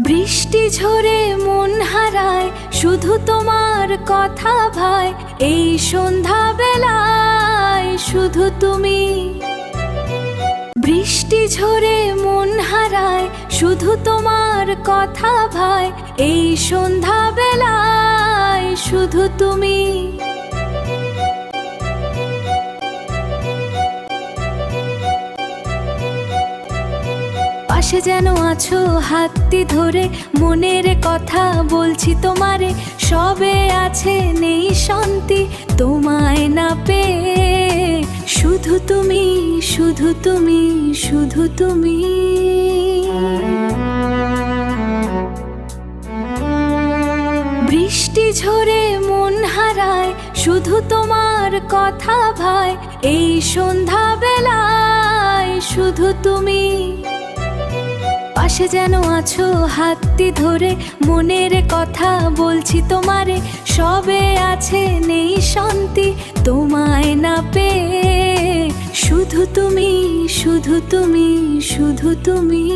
বৃষ্টি ঝরে মন হারায়, শুধু তোমার কথা ভাই। এই সন্ধ্যা বেলায় শুধু তুমি। বৃষ্টি ঝরে মন হারায়, শুধু তোমার কথা ভাই। এই সন্ধ্যা বেলায় শুধু তুমি। পাশে যেন আছো হাতটি ধরে, মনের কথা বলছি তোমারে। সবে আছে নেই শান্তি তোমায় না পেয়ে। শুধু তুমি, শুধু তুমি, শুধু তুমি। বৃষ্টি ঝরে মন হারায়, শুধু তোমার কথা ভাই। এই সন্ধ্যা বেলায় শুধু তুমি। পাশে যেন আছো হাতটি ধরে, মনের কথা বলছি তোমারে। সবে আছে নেই শান্তি তোমায় না পেয়ে। শুধু তুমি, শুধু তুমি, শুধু তুমি।